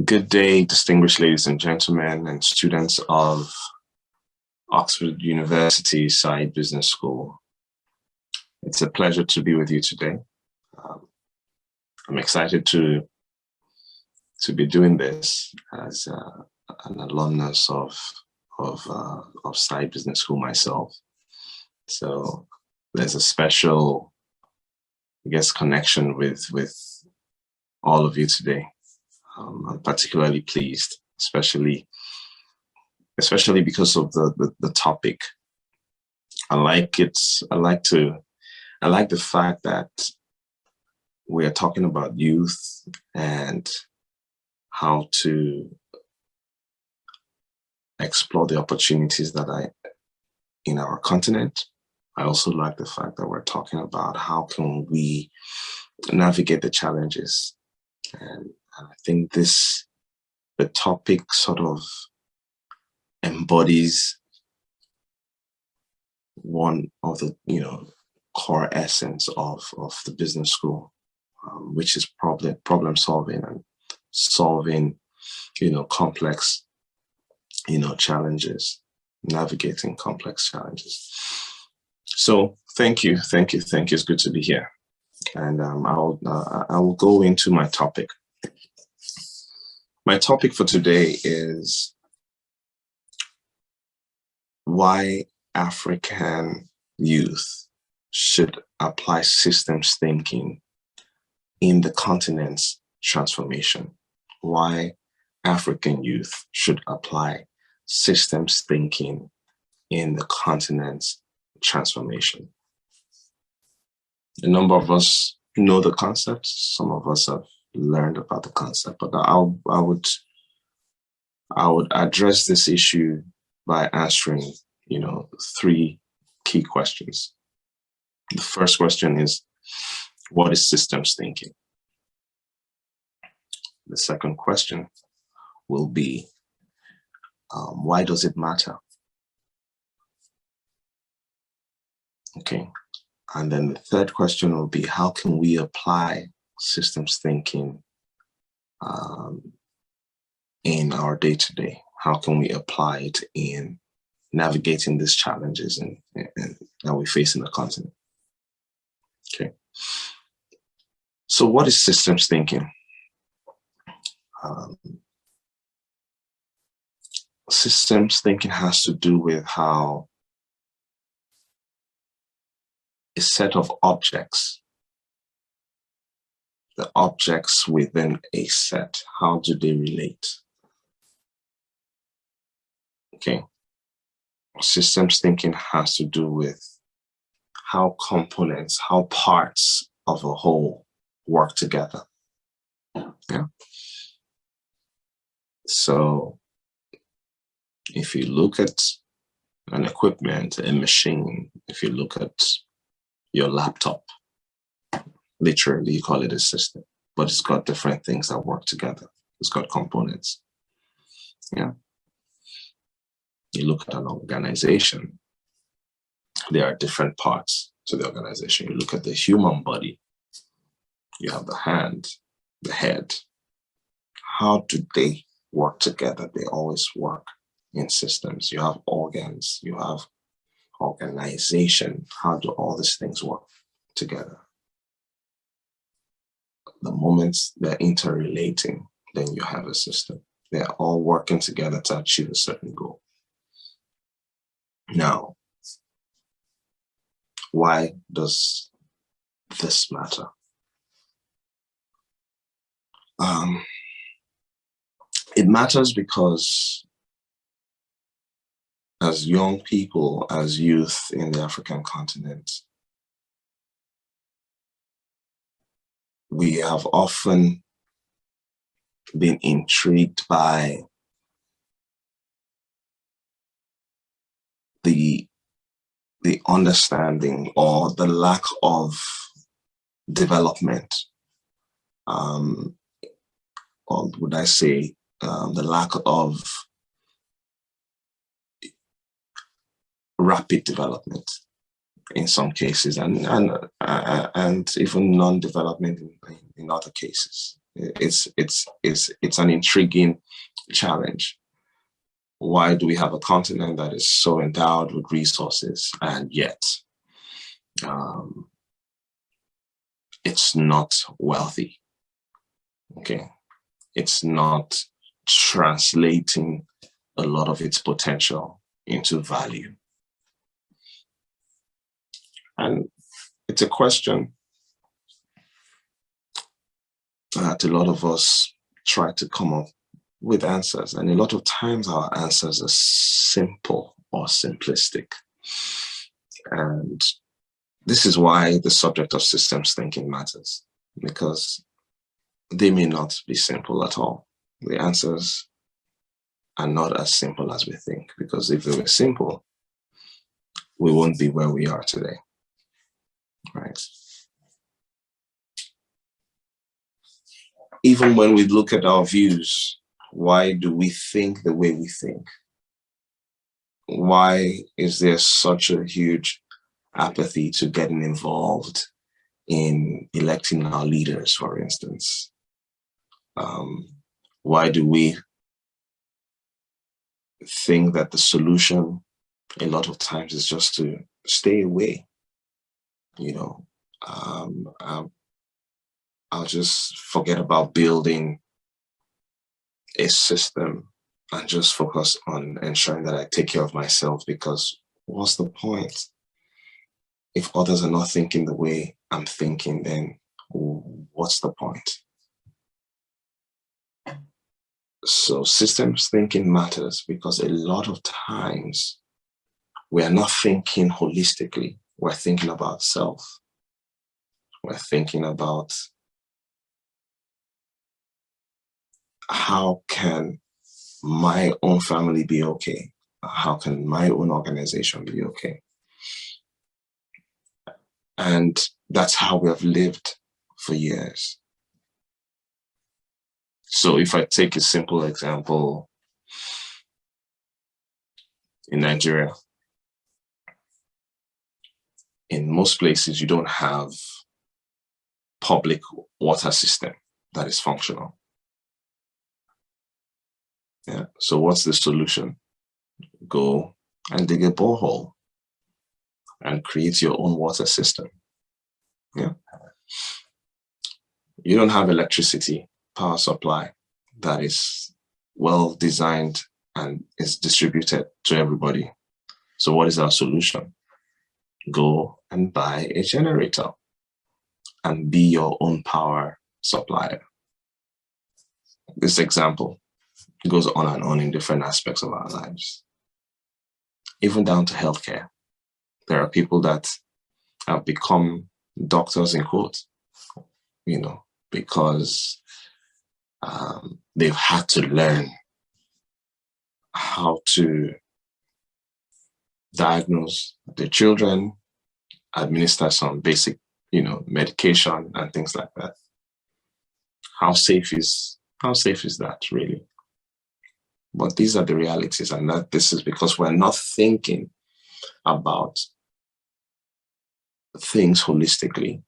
Good day, distinguished ladies and gentlemen, and students of Oxford University Side Business School. It's a pleasure to be with you today. I'm excited to be doing this as an alumnus of Side Business School myself. So there's a special, I guess, connection with all of you today. I'm particularly pleased, especially because of the topic. I like the fact that we are talking about youth and how to explore the opportunities that are in our continent. I also like the fact that we're talking about how can we navigate the challenges. And I think the topic sort of embodies one of the core essence of the business school, which is problem solving and solving complex challenges, navigating complex challenges. So thank you. It's good to be here, and I will go into my topic. My topic for today is why African youth should apply systems thinking in the continent's transformation. Why African youth should apply systems thinking in the continent's transformation. A number of us know the concept. Some of us have learned about the concept, but I would address this issue by answering three key questions. The first question is, what is systems thinking? The second question will be, why does it matter? Okay, and then the third question will be, how can we apply systems thinking in our day-to-day? How can we apply it in navigating these challenges and that we face in the continent? Okay. So what is systems thinking? Systems thinking has to do with how a set of objects, the objects within a set, how do they relate? Okay. Systems thinking has to do with how components, how parts of a whole work together. Yeah. So if you look at an equipment, a machine, if you look at your laptop, literally you call it a system, but it's got different things that work together. It's got components. Yeah. You look at an organization, there are different parts to the organization. You look at the human body, you have the hand, the head. How do they work together? They always work in systems. You have organs, you have organization. How do all these things work together? The moment they're interrelating, then you have a system. They're all working together to achieve a certain goal. Now, why does this matter? It matters because as young people, as youth in the African continent, we have often been intrigued by the understanding or the lack of development, or would I say the lack of rapid development in some cases, and even non-development in other cases. It's an intriguing challenge. Why do we have a continent that is so endowed with resources and yet it's not wealthy? Okay, it's not translating a lot of its potential into value. And it's a question that a lot of us try to come up with answers. And a lot of times our answers are simple or simplistic. And this is why the subject of systems thinking matters, because they may not be simple at all. The answers are not as simple as we think, because if they were simple, we won't be where we are today, right? Even when we look at our views, why do we think the way we think? Why is there such a huge apathy to getting involved in electing our leaders, for instance? Why do we think that the solution a lot of times is just to stay away? You know, I'll just forget about building a system and just focus on ensuring that I take care of myself, because what's the point? If others are not thinking the way I'm thinking, then what's the point? So systems thinking matters because a lot of times we are not thinking holistically. We're thinking about self. We're thinking about how can my own family be okay? How can my own organization be okay? And that's how we have lived for years. So if I take a simple example, in Nigeria, in most places, you don't have public water system that is functional. Yeah. So what's the solution? Go and dig a borehole and create your own water system. Yeah. You don't have electricity power supply that is well designed and is distributed to everybody. So what is our solution? Go and buy a generator and be your own power supplier. This example goes on and on in different aspects of our lives, even down to healthcare. There are people that have become doctors in quotes, you know, because they've had to learn how to diagnose the children, administer some basic, medication and things like that. How safe is that really? But these are the realities, and that this is because we're not thinking about things holistically.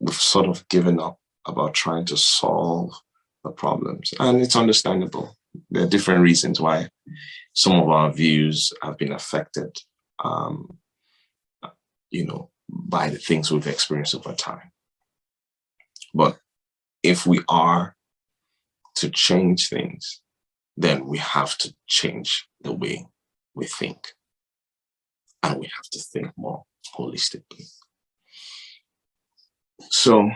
We've sort of given up about trying to solve the problems, and it's understandable. There are different reasons why some of our views have been affected, by the things we've experienced over time. But if we are to change things, then we have to change the way we think. And we have to think more holistically. So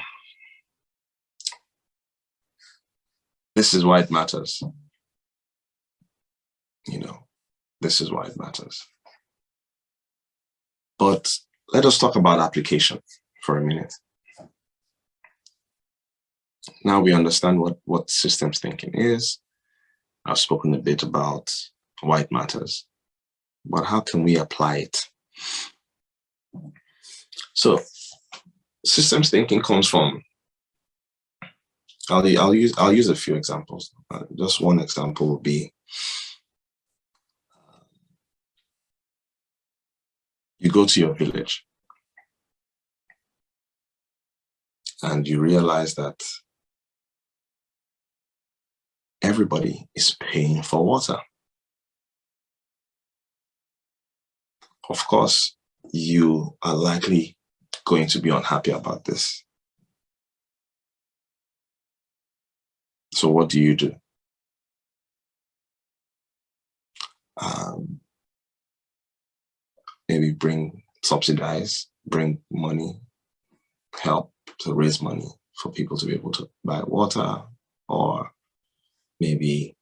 this is why it matters. This is why it matters. But let us talk about application for a minute. Now we understand what systems thinking is. I've spoken a bit about why it matters, but how can we apply it? So systems thinking comes from, I'll use a few examples. Just one example would be, you go to your village and you realize that everybody is paying for water. Of course, you are likely going to be unhappy about this. So what do? Maybe subsidize, bring money, help to raise money for people to be able to buy water, or maybe,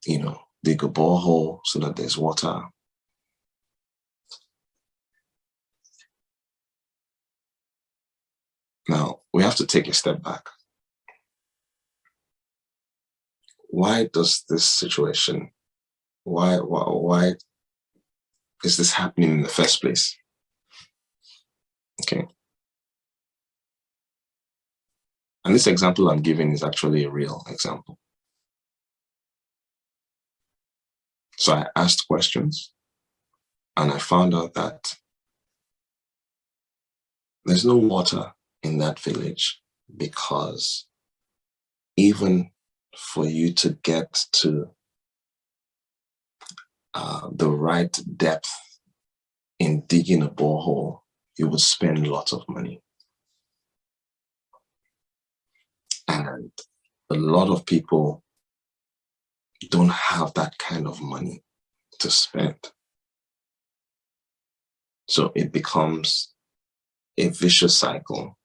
dig a borehole so that there's water. Now, we have to take a step back. Why does this situation, why is this happening in the first place? Okay. And this example I'm giving is actually a real example. So I asked questions and I found out that there's no water in that village because even for you to get to the right depth in digging a borehole, you would spend lots of money. And a lot of people don't have that kind of money to spend. So it becomes a vicious cycle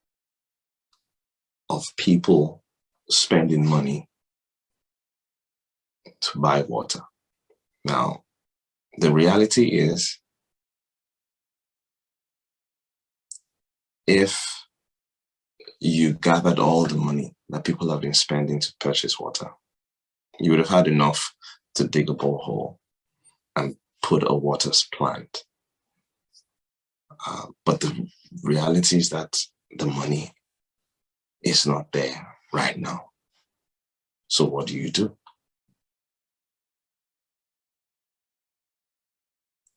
of people spending money to buy water. Now, the reality is, if you gathered all the money that people have been spending to purchase water, you would have had enough to dig a borehole and put a water plant. But the reality is that the money is not there right now. So what do?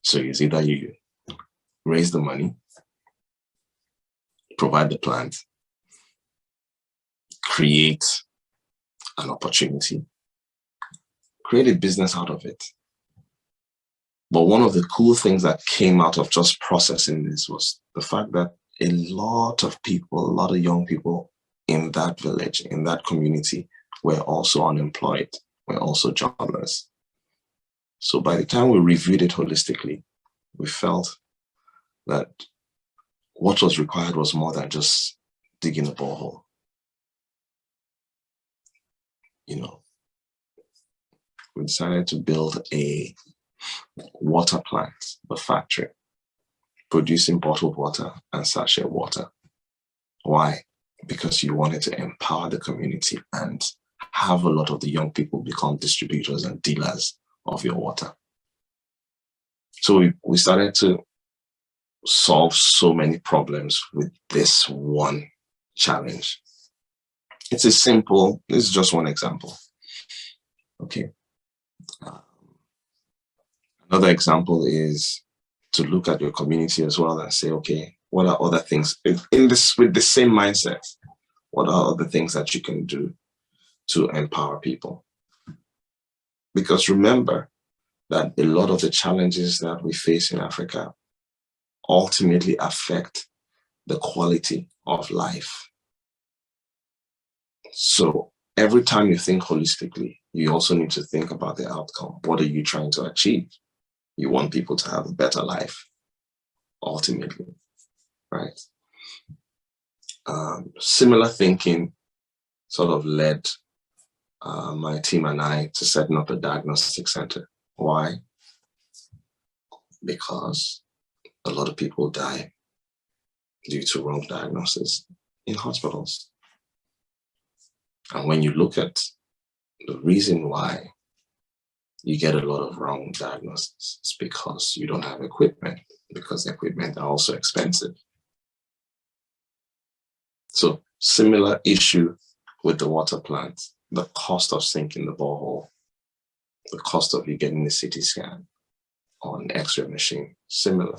So it's either you raise the money, provide the plant, create an opportunity, create a business out of it. But one of the cool things that came out of just processing this was the fact that a lot of young people in that village, in that community, were also unemployed, were also jobless. So by the time we reviewed it holistically, we felt that what was required was more than just digging a borehole. We decided to build a water plant, a factory, producing bottled water and sachet water. Why? Because you wanted to empower the community and have a lot of the young people become distributors and dealers of your water. So we started to solve so many problems with this one challenge. This is just one example. Okay. Another example is to look at your community as well and say, okay, what are other things with the same mindset? What are other things that you can do to empower people? Because remember that a lot of the challenges that we face in Africa ultimately affect the quality of life. So every time you think holistically, you also need to think about the outcome. What are you trying to achieve? You want people to have a better life, ultimately, right? Similar thinking sort of led my team and I to setting up a diagnostic center. Why? Because a lot of people die due to wrong diagnosis in hospitals. And when you look at the reason why you get a lot of wrong diagnoses, it's because you don't have equipment, because equipment are also expensive. So similar issue with the water plant, the cost of sinking the borehole, the cost of you getting a CT scan or an X-ray machine, similar.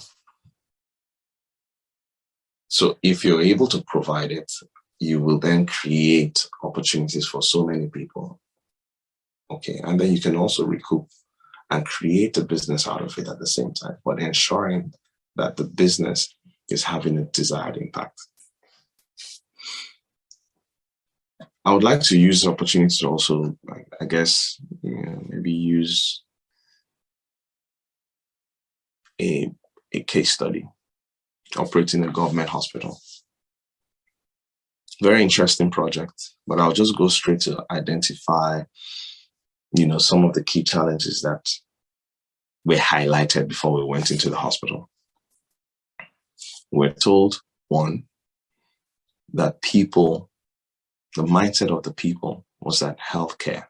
So if you're able to provide it, you will then create opportunities for so many people Okay, and then you can also recoup and create a business out of it at the same time, but ensuring that the business is having a desired impact. I would like to use the opportunity to also, I guess, maybe use a case study operating a government hospital. Very interesting project, but I'll just go straight to identify, some of the key challenges that were highlighted before we went into the hospital. We're told, one, that the mindset of the people was that healthcare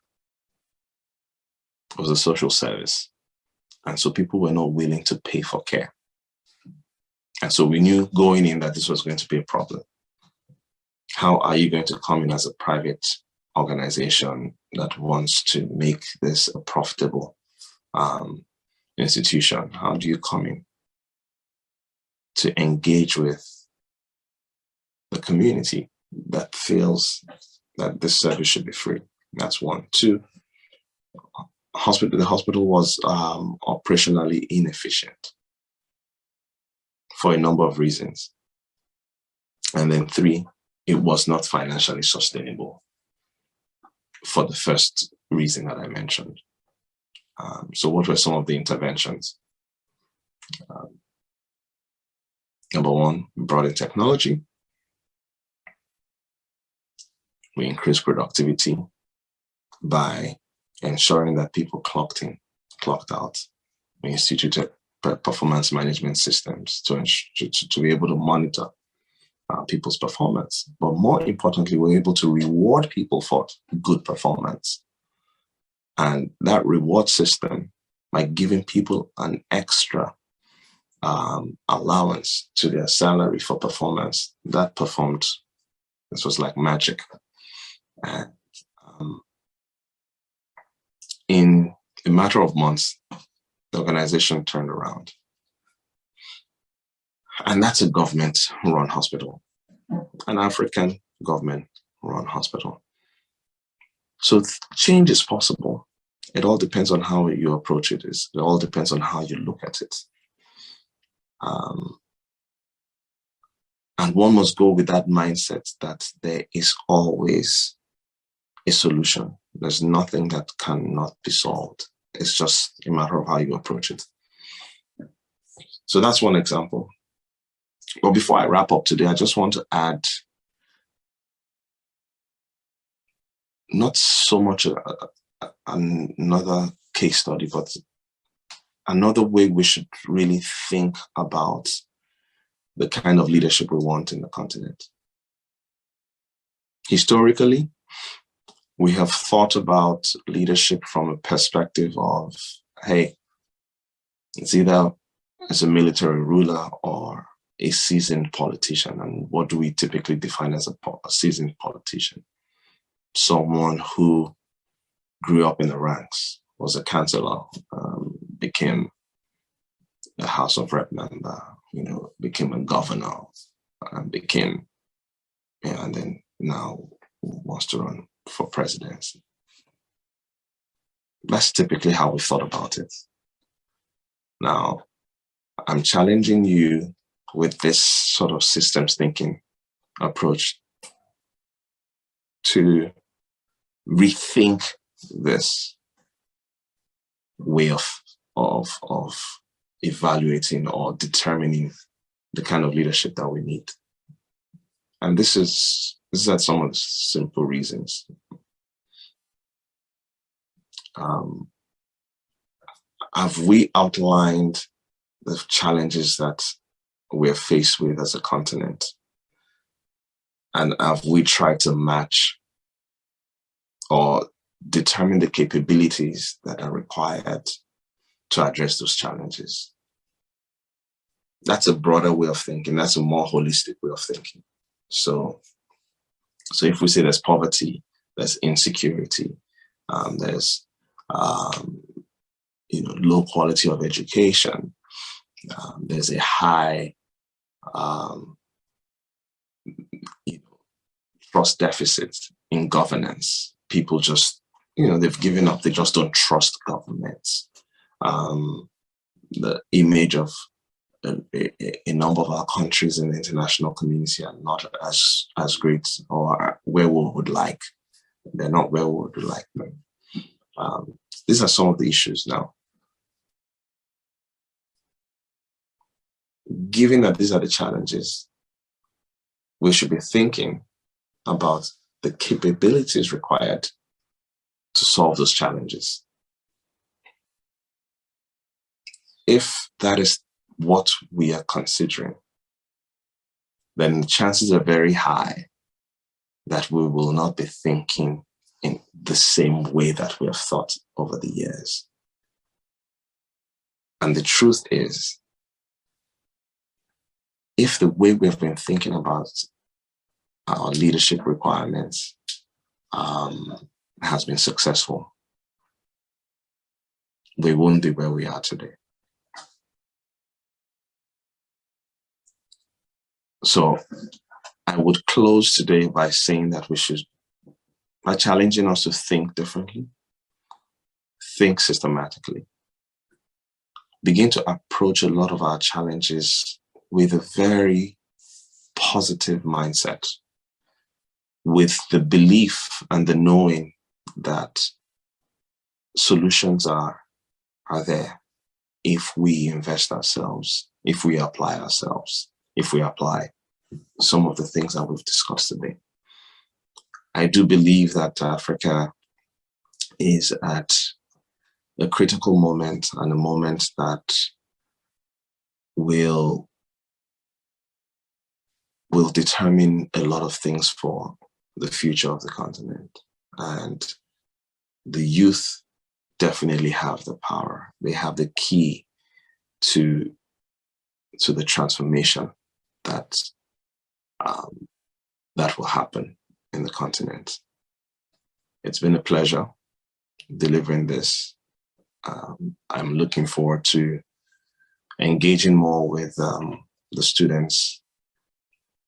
was a social service. And so people were not willing to pay for care. And so we knew going in that this was going to be a problem. How are you going to come in as a private organization that wants to make this a profitable institution? How do you come in to engage with the community that feels that this service should be free? That's one. Two, the hospital was operationally inefficient for a number of reasons. And then three, it was not financially sustainable for the first reason that I mentioned. So what were some of the interventions? Number one, we brought in technology. We increased productivity by ensuring that people clocked in, clocked out. We instituted performance management systems to be able to monitor people's performance. But more importantly, we're able to reward people for good performance. And that reward system, by giving people an extra allowance to their salary for performance, this was like magic. And in a matter of months, the organization turned around. And that's a government-run hospital, an African government-run hospital. So change is possible. It all depends on how you approach it. It all depends on how you look at it. And one must go with that mindset that there is always a solution. There's nothing that cannot be solved. It's just a matter of how you approach it. So that's one example. But before I wrap up today, I just want to add not so much another case study, but another way we should really think about the kind of leadership we want in the continent. Historically, we have thought about leadership from a perspective of, hey, it's either as a military ruler or a seasoned politician. And what do we typically define as a seasoned politician? Someone who grew up in the ranks, was a councillor, became a House of Rep member, became a governor, and and then now wants to run for presidency. That's typically how we thought about it. Now, I'm challenging you with this sort of systems thinking approach to rethink this way of evaluating or determining the kind of leadership that we need. And this is at some of the simple reasons. Have we outlined the challenges that we're faced with as a continent? And have we tried to match or determine the capabilities that are required to address those challenges? That's a broader way of thinking. That's a more holistic way of thinking. So if we say there's poverty, there's insecurity, there's low quality of education, there's a high trust deficit in governance. People just they've given up. They just don't trust governments. The image of a number of our countries in the international community are not as great or where we would like. They're not where we would like them. These are some of the issues now. Given that these are the challenges, we should be thinking about the capabilities required to solve those challenges. If that is what we are considering, then the chances are very high that we will not be thinking in the same way that we have thought over the years. And the truth is, if the way we have been thinking about our leadership requirements has been successful, we won't be where we are today. So I would close today by saying that by challenging us to think differently, think systematically, begin to approach a lot of our challenges with a very positive mindset, with the belief and the knowing that solutions are there if we invest ourselves, if we apply ourselves, if we apply some of the things that we've discussed today. I do believe that Africa is at a critical moment, and a moment that will determine a lot of things for the future of the continent. And the youth definitely have the power. They have the key to the transformation that will happen in the continent. It's been a pleasure delivering this. I'm looking forward to engaging more with the students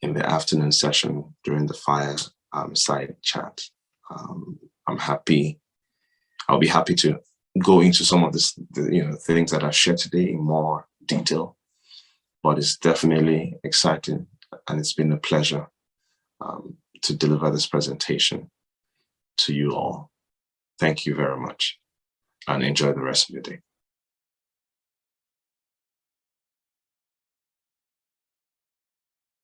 in the afternoon session during the fireside chat. I'll be happy to go into some of the things that I've shared today in more detail, but it's definitely exciting, and it's been a pleasure to deliver this presentation to you all. Thank you very much, and enjoy the rest of your day.